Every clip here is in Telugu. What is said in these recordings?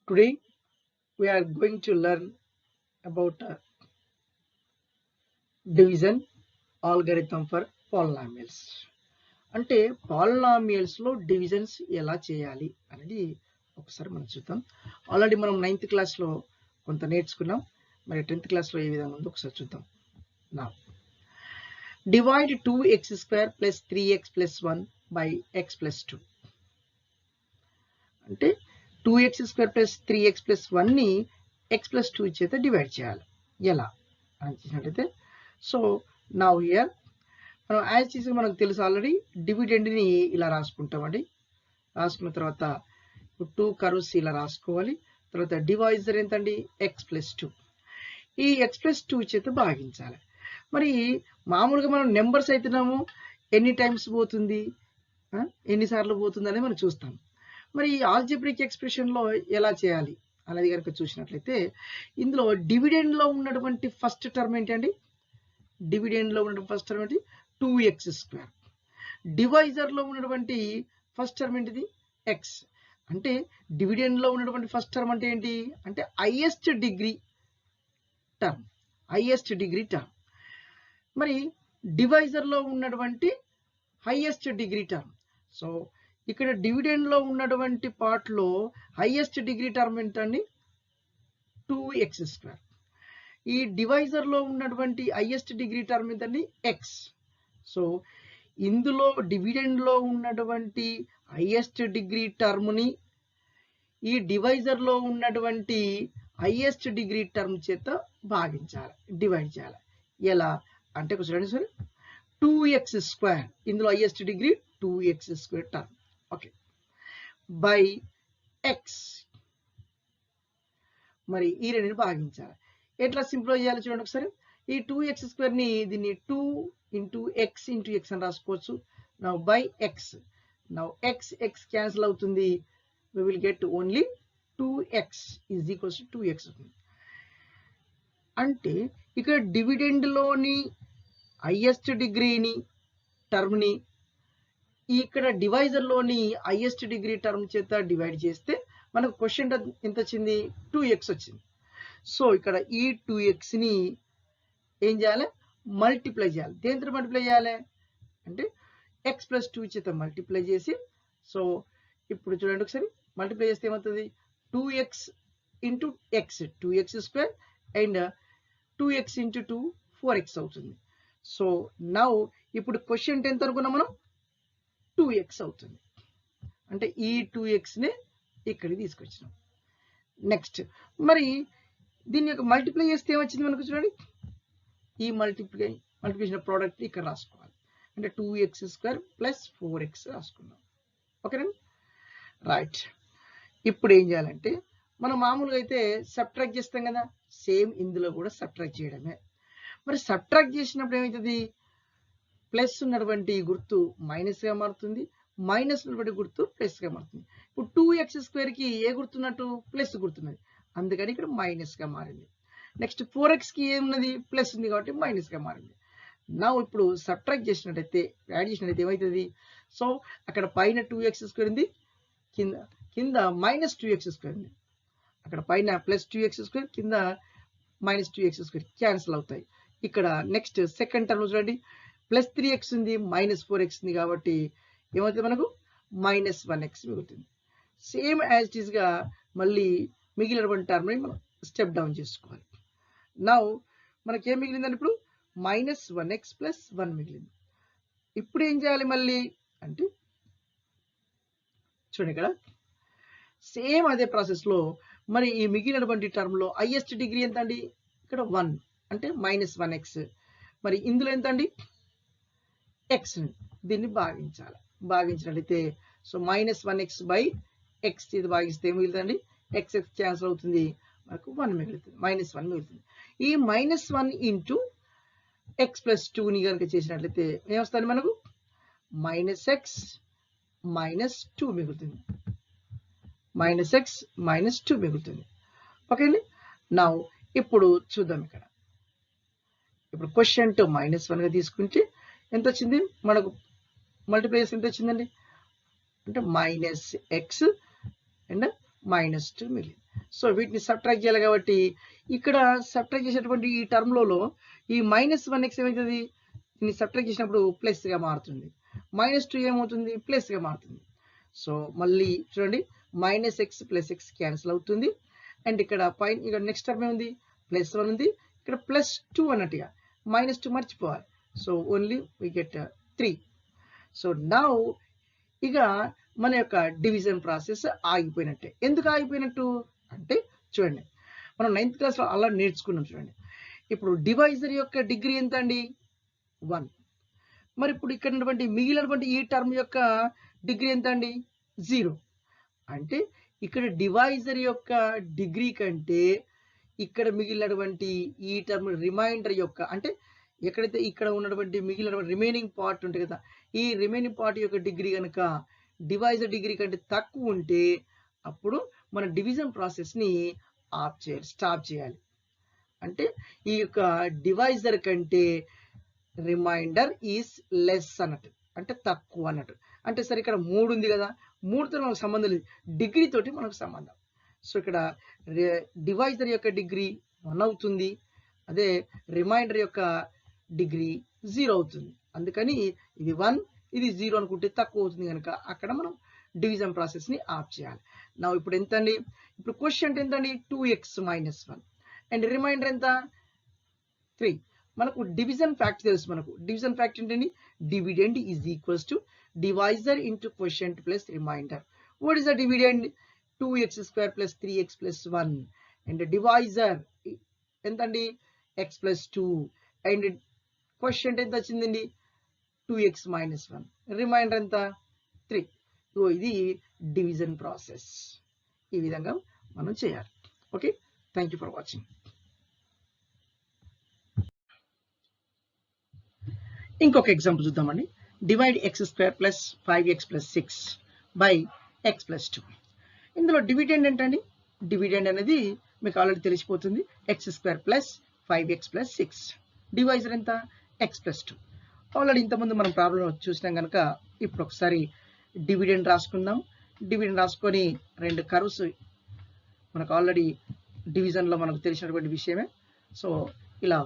Today we are going to learn about division algorithm for polynomials. అంటే పాలినామియల్స్ లో డివిజన్స్ ఎలా చేయాలి అనేది ఒకసారి మనం చూద్దాం. ఆల్రెడీ మనం 9th క్లాస్లో కొంత నేర్చుకున్నాం. మరి 10th క్లాస్లో ఏ విధంగా ఉందో ఒకసారి చూద్దాం. నా divide 2x² plus 3x plus 1 by x plus 2. అంటే 2x² ప్లస్ 3x ప్లస్ 1ని x ప్లస్ 2 చేత డివైడ్ చేయాలి. ఎలా అని చేసినట్లయితే సో నౌ హియర్ మనం యాజ్ చేసి మనకు తెలుసు ఆల్రెడీ డివిడెండ్ని ఇలా రాసుకుంటామండి. రాసుకున్న తర్వాత 2 కర్వ్స్ ఇలా రాసుకోవాలి. తర్వాత డివైజర్ ఎంతండి x ప్లస్ 2. ఈ x ప్లస్ 2 చేత భాగించాలి. మరి మామూలుగా మనం నెంబర్స్ అయితేనేమో ఎన్ని టైమ్స్ పోతుంది, ఎన్నిసార్లు పోతుంది అనేది మనం చూస్తాం. మరి ఆల్జీబ్రిక్ ఎక్స్ప్రెషన్లో ఎలా చేయాలి అనేది కనుక చూసినట్లయితే ఇందులో డివిడెండ్లో ఉన్నటువంటి ఫస్ట్ టర్మ్ ఏంటండి? డివిడెండ్లో ఉన్నటువంటి ఫస్ట్ టర్మ్ ఏంటి? 2x². డివైజర్లో ఉన్నటువంటి ఫస్ట్ టర్మ్ ఏంటిది? x. అంటే డివిడెండ్లో ఉన్నటువంటి ఫస్ట్ టర్మ్ అంటే ఏంటి అంటే highest degree term. Highest degree term. మరి డివైజర్లో ఉన్నటువంటి హైయెస్ట్ డిగ్రీ టర్మ్. సో ఇక్కడ డివిడెండ్లో ఉన్నటువంటి పార్ట్లో హైయెస్ట్ డిగ్రీ టర్మ్ ఏంటండి? 2x². ఈ డివైజర్లో ఉన్నటువంటి హైయెస్ట్ డిగ్రీ టర్మ్ ఏంటండి? x. సో ఇందులో డివిడెండ్లో ఉన్నటువంటి హైయెస్ట్ డిగ్రీ టర్మ్ని ఈ డివైజర్లో ఉన్నటువంటి హైయెస్ట్ డిగ్రీ టర్మ్ చేత భాగించాలి, డివైడ్ చేయాలి. ఎలా అంటే చూడండి సార్, 2x². ఇందులో highest degree 2x² term. Okay, by x. మరి ఈ రెండుని భాగించాలి. ఎట్లా సింప్లిఫై చేయాలి చూడండి ఒకసారి. ఈ 2x²ని దీన్ని 2 ఇంటూ x ఇంటూ x అని రాసుకోవచ్చు. Now by x. Now x cancel అవుతుంది. we will get only 2x is equals to 2x. అంటే ఇక్కడ డివిడెండ్లోని హైయెస్ట్ డిగ్రీని టర్మ్ని ఇక్కడ డివైజర్లోని హైయెస్ట్ డిగ్రీ టర్మ్ చేత డివైడ్ చేస్తే మనకు క్వశ్చన్ ఎంత వచ్చింది? 2x వచ్చింది. సో ఇక్కడ ఈ 2xని ఏం చేయాలి? మల్టిప్లై చేయాలి. దేంతో మల్టిప్లై చేయాలి అంటే x ప్లస్ 2 చేత మల్టిప్లై చేసి, సో ఇప్పుడు చూడండి ఒకసారి మల్టిప్లై చేస్తే ఏమవుతుంది? 2x into x 2x² and 2x into 2 4x అవుతుంది. సో నౌ ఇప్పుడు క్వశ్చన్ ఎంత అనుకున్నాం మనం? 2x అవుతుంది. అంటే ఈ 2xని ఇక్కడికి తీసుకొచ్చినాం. నెక్స్ట్ మరి దీని యొక్క మల్టిప్లై చేస్తే ఏమొచ్చింది మనకు చూడండి. ఈ మల్టిప్లికేషన్ ప్రోడక్ట్ ఇక్కడ రాసుకోవాలి. అంటే 2x² ప్లస్ 4x రాసుకున్నాం. ఓకేనండి, రైట్. ఇప్పుడు ఏం చేయాలంటే మనం మామూలుగా అయితే సబ్ట్రాక్ట్ చేస్తాం కదా, సేమ్ ఇందులో కూడా సబ్ట్రాక్ట్ చేయడమే. మరి సబ్ట్రాక్ట్ చేసినప్పుడు ఏమవుతుంది? ప్లస్ ఉన్నటువంటి గుర్తు మైనస్గా మారుతుంది, మైనస్ ఉన్నటువంటి గుర్తు ప్లస్గా మారుతుంది. ఇప్పుడు 2x²కి ఏ గుర్తున్నట్టు? ప్లస్ గుర్తున్నది, అందుకని ఇక్కడ మైనస్గా మారింది. నెక్స్ట్ 4xకి ఏమున్నది? ప్లస్ ఉంది కాబట్టి మైనస్గా మారింది. నా ఇప్పుడు సబ్ట్రాక్ట్ చేసినట్టయితే, యాడ్ చేసినట్టయితే ఏమవుతుంది? సో అక్కడ పైన 2x² ఉంది, కింద మైనస్ 2x² ఉంది. అక్కడ పైన ప్లస్ 2x², కింద మైనస్ 2x² క్యాన్సిల్ అవుతాయి. ఇక్కడ నెక్స్ట్ సెకండ్ టర్మ్ చూడండి, ప్లస్ 3x ఉంది, మైనస్ 4x ఉంది కాబట్టి ఏమవుతుంది మనకు? మైనస్ 1x మిగులుతుంది. సేమ్ యాజ్ ఇట్ ఈస్గా మళ్ళీ మిగిలినటువంటి టర్మ్ని మనం స్టెప్ డౌన్ చేసుకోవాలి. నౌ మనకి ఏం మిగిలిందని ఇప్పుడు మైనస్ 1x ప్లస్ 1 మిగిలింది. ఇప్పుడు ఏం చేయాలి మళ్ళీ అంటే చూడండి ఇక్కడ సేమ్ అదే ప్రాసెస్లో మరి ఈ మిగిలినటువంటి టర్మ్లో హైయెస్ట్ డిగ్రీ ఎంత అండి? ఇక్కడ 1 అంటే మైనస్ 1x. మరి ఇందులో ఎంత అండి? x. దీన్ని భాగించాలి. భాగించినట్లయితే so minus 1x by x ఇది భాగిస్తే ఏం మిగులుతుంది? x క్యాన్సిల్ అవుతుంది, మనకు 1 మిగులుతుంది, మైనస్ 1 మిగులుతుంది. ఈ మైనస్ 1 ఇంటూ x ప్లస్ 2ని కనుక చేసినట్లయితే ఏమొస్తుంది మనకు? మైనస్ x మైనస్ 2 మిగులుతుంది. మైనస్ x మైనస్ 2 మిగులుతుంది. ఓకే అండి, నా ఇప్పుడు చూద్దాం. ఇక్కడ ఇప్పుడు క్వశ్చన్ -1గా తీసుకుంటే ఎంత వచ్చింది మనకు? మల్టిప్లై చేస్తే ఎంత వచ్చిందండి అంటే -x అండ్ -2 మిగిలింది. సో వీటిని సబ్ట్రాక్ట్ చేయాలి కాబట్టి ఇక్కడ సబ్ట్రాక్ట్ చేసేటువంటి ఈ టర్మ్లలో ఈ -1x ఏమవుతుంది, దీన్ని సబ్ట్రాక్ట్ చేసినప్పుడు ప్లస్గా మారుతుంది, -2 ఏమవుతుంది, ప్లస్గా మారుతుంది. సో మళ్ళీ చూడండి -x + x క్యాన్సిల్ అవుతుంది. అండ్ ఇక్కడ పైన ఇక్కడ నెక్స్ట్ టర్మ్ ఏముంది, +1 ఉంది, ఇక్కడ +2 అన్నట్టుగా, -2 మర్చిపోవాలి. So only we get 3. So now ఇక మన యొక్క డివిజన్ ప్రాసెస్ ఆగిపోయినట్టే. ఎందుకు ఆగిపోయినట్టు అంటే చూడండి, మనం 9th క్లాస్లో అలా నేర్చుకున్నాం. చూడండి ఇప్పుడు డివైజర్ యొక్క డిగ్రీ ఎంత అండి, 1. మరి ఇప్పుడు ఇక్కడ ఉన్నటువంటి మిగిలినటువంటి ఈ టర్మ్ యొక్క డిగ్రీ ఎంత అండి, 0. అంటే ఇక్కడ డివైజర్ యొక్క డిగ్రీ కంటే ఇక్కడ మిగిలినటువంటి ఈ టర్మ్ రిమైండర్ యొక్క, అంటే ఎక్కడైతే ఇక్కడ ఉన్నటువంటి మిగిలిన రిమైనింగ్ పార్ట్ ఉంటుంది కదా, ఈ రిమైనింగ్ పార్ట్ యొక్క డిగ్రీ కనుక డివైజర్ డిగ్రీ కంటే తక్కువ ఉంటే అప్పుడు మన డివిజన్ ప్రాసెస్ని ఆఫ్ చేయాలి, స్టాప్ చేయాలి. అంటే ఈ యొక్క డివైజర్ కంటే రిమైండర్ ఈజ్ లెస్ అన్నట్టు, అంటే తక్కువ అన్నట్టు. అంటే సరే ఇక్కడ 3 ఉంది కదా, 3తో మనకు సంబంధం లేదు, డిగ్రీ తోటి మనకు సంబంధం. సో ఇక్కడ డివైజర్ యొక్క డిగ్రీ 1 అవుతుంది, అదే రిమైండర్ యొక్క డిగ్రీ 0 అవుతుంది. అందుకని ఇది 1 ఇది 0 అనుకుంటే తక్కువ అవుతుంది కనుక అక్కడ మనం డివిజన్ ప్రాసెస్ని ఆఫ్ చేయాలి. నా ఇప్పుడు ఎంత అండి, ఇప్పుడు క్వశ్చన్ ఎంత అండి, 2x - 1 అండ్ రిమైండర్ ఎంత 3. మనకు డివిజన్ ఫ్యాక్ట్ తెలుసు. మనకు డివిజన్ ఫ్యాక్ట్ ఏంటండి, dividend is equals to divisor into question plus remainder. What is the dividend, 2x² + 3x + 1 and divisor ఎంత అండి, x + 2 అండ్ క్వశ్చన్ ఎంత వచ్చిందండి, 2x - 1 రిమైండర్ ఎంత 3. సో ఇది డివిజన్ ప్రాసెస్. ఈ విధంగా మనం చేయాలి. Okay, thank you for watching. ఇంకొక ఎగ్జాంపుల్ చూద్దామండి. Divide x² + 5x + 6 by x + 2. ఇందులో డివిడెండ్ ఏంటండి, డివిడెండ్ అనేది మీకు ఆల్రెడీ తెలిసిపోతుంది, x² + 5x + 6. డివైజర్ ఎంత, x + 2. ఆల్రెడీ ఇంతకుముందు మనం ప్రాబ్లం చూసినాం కనుక ఇప్పుడు ఒకసారి డివిడెండ్ రాసుకుందాం. డివిడెండ్ రాసుకొని 2 కర్వ్స్ మనకు ఆల్రెడీ డివిజన్లో మనకు తెలిసినటువంటి విషయమే. సో ఇలా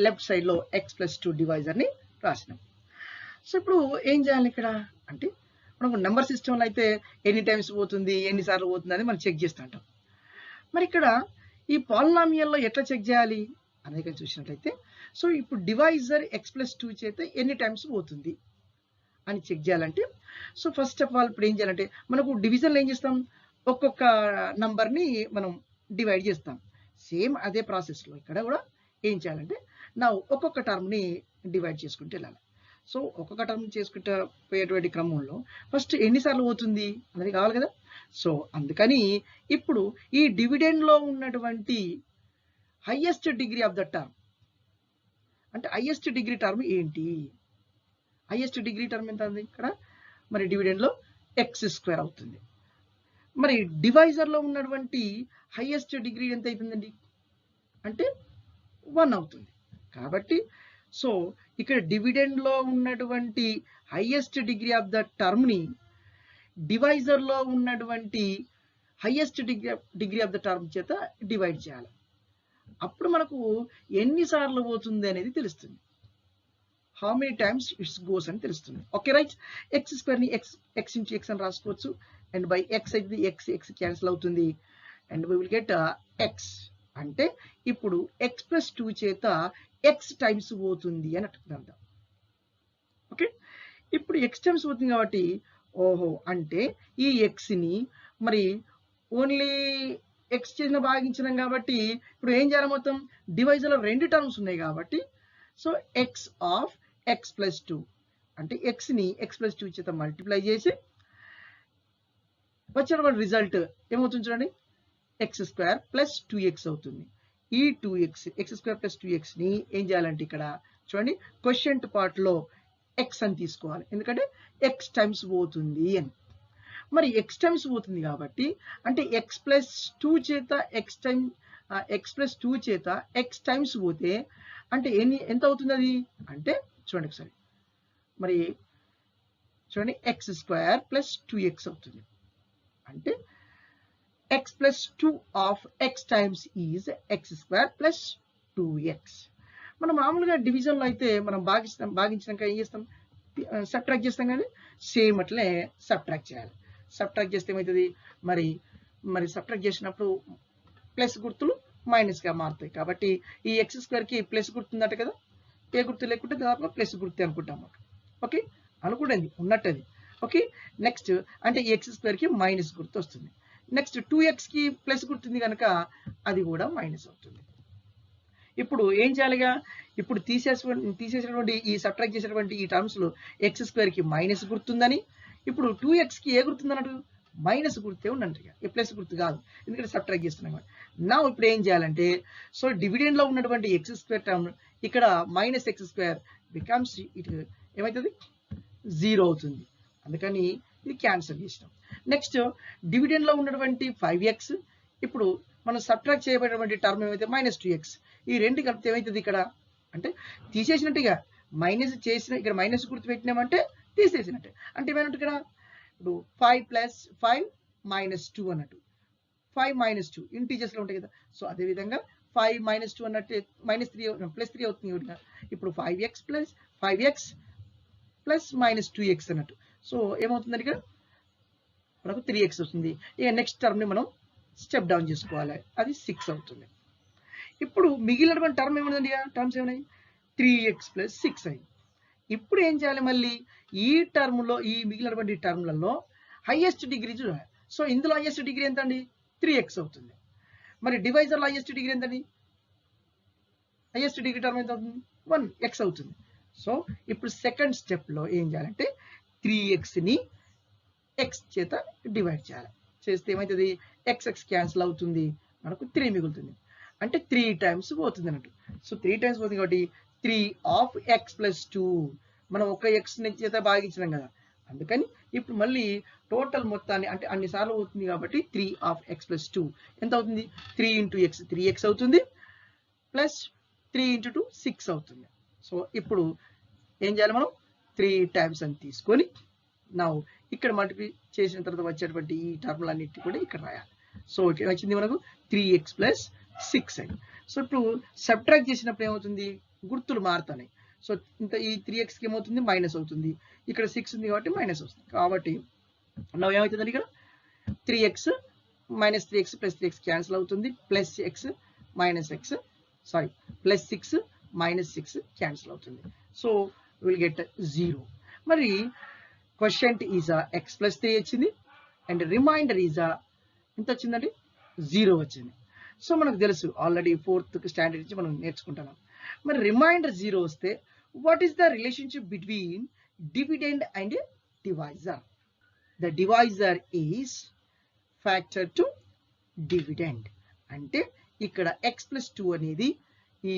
లెఫ్ట్ సైడ్లో x + 2 డివైజర్ని రాసినాం. సో ఇప్పుడు ఏం చేయాలి ఇక్కడ అంటే, మనకు నెంబర్ సిస్టంలో అయితే ఎన్ని టైమ్స్ పోతుంది, ఎన్నిసార్లు పోతుంది అని మనం చెక్ చేస్తుంటాం. మరి ఇక్కడ ఈ పాలినామియల్లో ఎట్లా చెక్ చేయాలి అనేది చూసినట్లయితే, సో ఇప్పుడు డివైజర్ x + 2 చేత ఎన్ని టైమ్స్ పోతుంది అని చెక్ చేయాలంటే, సో ఫస్ట్ ఆఫ్ ఆల్ ఇప్పుడు ఏం చేయాలంటే, మనకు డివిజన్లో ఏం చేస్తాం, ఒక్కొక్క నంబర్ని మనం డివైడ్ చేస్తాం. సేమ్ అదే ప్రాసెస్లో ఇక్కడ కూడా ఏం చేయాలంటే, నా ఒక్కొక్క టర్మ్ని డివైడ్ చేసుకుంటూ వెళ్ళాలి. సో ఒక్కొక్క టర్మ్ చేసుకుంటూ పోయేటువంటి క్రమంలో ఫస్ట్ ఎన్నిసార్లు పోతుంది అనేది కావాలి కదా. సో అందుకని ఇప్పుడు ఈ డివిడెండ్లో ఉన్నటువంటి highest degree of the term, అంటే హైయెస్ట్ డిగ్రీ టర్మ్ ఏంటి, హైయెస్ట్ డిగ్రీ టర్మ్ ఎంత ఉంది ఇక్కడ, మరి డివిడెండ్లో x² అవుతుంది. మరి డివైజర్లో ఉన్నటువంటి హైయెస్ట్ డిగ్రీ ఎంత అవుతుందండి అంటే 1 అవుతుంది. కాబట్టి సో ఇక్కడ డివిడెండ్లో ఉన్నటువంటి హైయెస్ట్ డిగ్రీ ఆఫ్ ద టర్మ్ని డివైజర్లో ఉన్నటువంటి highest degree of the term చేత డివైడ్ చేయాలి. అప్పుడు మనకు ఎన్నిసార్లు పోతుంది అనేది తెలుస్తుంది, how many times it's goes అని తెలుస్తుంది. ఓకే రైట్, x² ని x ఇంటూ x అని రాసుకోవచ్చు. అండ్ బై x అయితే x క్యాన్సిల్ అవుతుంది and we will get x. అంటే ఇప్పుడు x + 2 చేత x టైమ్స్ పోతుంది అని అర్థం. ఓకే, ఇప్పుడు x టైమ్స్ పోతుంది కాబట్టి ఓహో అంటే ఈ xని మరి ఓన్లీ x చేసిన భాగించినాం కాబట్టి ఇప్పుడు ఏం చేయాలి, మొత్తం డివైజర్లో 2 టర్మ్స్ ఉన్నాయి కాబట్టి సో x ఆఫ్ x + 2 అంటే xని x + 2 చేత మల్టిప్లై చేసి వచ్చినటువంటి రిజల్ట్ ఏమవుతుంది చూడండి, x² + 2x అవుతుంది. ఈ 2x x² + 2x ని ఏం చేయాలంటే ఇక్కడ చూడండి క్వశ్చన్ పార్ట్లో x అని తీసుకోవాలి, ఎందుకంటే x టైమ్స్ పోతుంది అని. మరి x టైమ్స్ పోతుంది కాబట్టి అంటే x + 2 చేత x టైమ్స్ పోతే అంటే ఎంత అవుతుంది అది అంటే చూడండి ఒకసారి, మరి చూడండి x² + 2x అవుతుంది. అంటే x plus 2 of x times is x square plus 2x. మనం మామూలుగా డివిజన్లో అయితే మనం భాగించినాక ఏం చేస్తాం, సబ్ట్రాక్ట్ చేస్తాం కానీ సేమ్ అట్లే సబ్ట్రాక్ట్ చేయాలి. సబ్ట్రాక్ట్ చేస్తే ఏమవుతుంది, మరి సబ్ట్రాక్ట్ చేసినప్పుడు ప్లస్ గుర్తులు మైనస్గా మారుతాయి. కాబట్టి ఈ ఎక్స్ స్క్వేర్కి ప్లస్ గుర్తుందట కదా, ఏ గుర్తు లేకుంటే దాదాపుగా ప్లస్ గుర్తు అనుకుంటాం. ఓకే, అనుకుంటుంది ఉన్నట్టు అది. ఓకే, నెక్స్ట్ అంటే ఈ ఎక్స్ స్క్వేర్కి మైనస్ గుర్తు వస్తుంది. నెక్స్ట్ 2xకి ప్లస్ గుర్తుంది కనుక అది కూడా మైనస్ అవుతుంది. ఇప్పుడు ఏం చేయాలిగా, ఇప్పుడు తీసేసినటువంటి ఈ సబ్ట్రాక్ట్ చేసినటువంటి ఈ టర్మ్స్లో ఎక్స్ స్క్వేర్కి మైనస్ గుర్తుందని, ఇప్పుడు 2xకి ఏ గుర్తుందన్నట్టు మైనస్ గుర్తే ఉందంట, ఈ ప్లస్ గుర్తు కాదు, ఎందుకంటే సబ్ట్రాక్ట్ చేస్తున్నాం. నా ఇప్పుడు ఏం చేయాలంటే, సో డివిడెండ్లో ఉన్నటువంటి ఎక్స్ స్క్వేర్ టర్మ్ ఇక్కడ minus X square becomes it ఏమవుతుంది 0 అవుతుంది. అందుకని ఇది క్యాన్సిల్ చేసినాం. నెక్స్ట్ డివిడెండ్లో ఉన్నటువంటి 5x ఇప్పుడు మనం సబ్ట్రాక్ట్ చేయబడినటువంటి టర్మ్ ఏమైతే -2x, ఈ రెండు కలిపితే ఏమవుతుంది ఇక్కడ అంటే తీసేసినట్టుగా, మైనస్ చేసిన ఇక్కడ మైనస్ గుర్తు పెట్టినామంటే తీసేసినట్టే. అంటే ఏమైనట్టు ఇక్కడ ఇప్పుడు 5 + 5 - 2 అన్నట్టు, 5 - 2 ఇంటీజర్స్లో ఉంటాయి కదా. సో అదేవిధంగా 5 - 2 అన్నట్టు -3 +3 అవుతుంది. ఇప్పుడు 5x + -2x అన్నట్టు. సో ఏమవుతుందంటే ఇక్కడ మనకు 3x వస్తుంది. ఇక నెక్స్ట్ టర్మ్ని మనం స్టెప్ డౌన్ చేసుకోవాలి, అది 6 అవుతుంది. ఇప్పుడు మిగిలినటువంటి టర్మ్ ఏముందండి, టర్మ్స్ ఏమున్నాయి 3x + 6 అయింది. ఇప్పుడు ఏం చేయాలి, మళ్ళీ ఈ టర్మ్లో ఈ మిగిలినటువంటి టర్మ్లలో హైయెస్ట్ డిగ్రీ చూడాలి. సో ఇందులో హైయెస్ట్ డిగ్రీ ఎంత అండి 3x అవుతుంది. మరి డివైజర్లో హైయెస్ట్ డిగ్రీ ఎంతండి, హైయెస్ట్ డిగ్రీ టర్మ్ ఎంత అవుతుంది 1x అవుతుంది. సో ఇప్పుడు సెకండ్ స్టెప్లో ఏం చేయాలంటే 3xని x చేత డివైడ్ చేయాలి. చేస్తే ఏమవుతుంది x క్యాన్సిల్ అవుతుంది, మనకు 3 మిగులుతుంది. అంటే 3 టైమ్స్ పోతుంది అన్నట్టు. సో 3 టైమ్స్ పోతుంది కాబట్టి 3 of x + 2 మనం ఒక x చేత భాగించినాం కదా, అందుకని ఇప్పుడు మళ్ళీ టోటల్ మొత్తాన్ని అంటే అన్ని సార్లు అవుతుంది కాబట్టి 3 of x + 2 ఎంత అవుతుంది 3 × x 3x అవుతుంది, ప్లస్ 3 × 2 6 అవుతుంది. సో ఇప్పుడు ఏం చేయాలి, మనం 3 టైమ్స్ అని తీసుకొని నా ఇక్కడ మల్టిప్లై చేసిన తర్వాత వచ్చేటువంటి ఈ టర్మ్లన్నిటి కూడా ఇక్కడ రాయాలి. సో ఇక్కడ వచ్చింది మనకు 3x + 6 అని. సో ఇప్పుడు సబ్ట్రాక్ట్ చేసినప్పుడు ఏమవుతుంది, గుర్తులు మారుతున్నాయి. సో ఇంత ఈ 3xకి ఏమవుతుంది మైనస్ అవుతుంది, ఇక్కడ 6 ఉంది కాబట్టి మైనస్ వస్తుంది. కాబట్టి నా ఏమవుతుందండి ఇక్కడ 3x - 3x + 3x క్యాన్సిల్ అవుతుంది, +6 - 6 క్యాన్సిల్ అవుతుంది. So will get 0. మరి క్వశ్చన్ ఈజ్ x + 3 వచ్చింది అండ్ రిమైండర్ ఈజ్ ఎంత వచ్చిందండి 0 వచ్చింది. సో మనకు తెలుసు ఆల్రెడీ 4th స్టాండర్డ్ నుంచి మనం నేర్చుకుంటున్నాం. మరి రిమైండర్ 0 వస్తే what is the relationship between dividend and divisor? The divisor is factor to dividend. అంటే ఇక్కడ x + 2 అనేది ఈ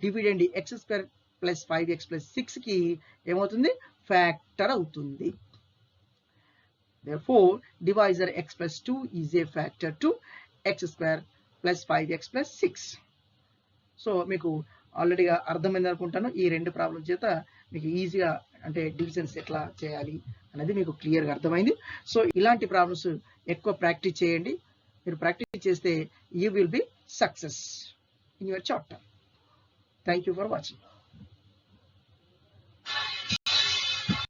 డివిడెండ్ x² + 5x + 6కి ఏమవుతుంది ఫ్యాక్టర్ అవుతుంది. Therefore divisor x + 2 is a factor to x² + 5x + 6. So మీకు ఆల్రెడీగా అర్థమైంది అనుకుంటాను. ఈ రెండు ప్రాబ్లం చేత మీకు ఈజీగా అంటే డివిజన్స్ ఎట్లా చేయాలి అనేది మీకు క్లియర్గా అర్థమైంది. సో ఇలాంటి ప్రాబ్లమ్స్ ఎక్కువ ప్రాక్టీస్ చేయండి. మీరు ప్రాక్టీస్ చేస్తే you will be success in your chapter. Thank you for watching.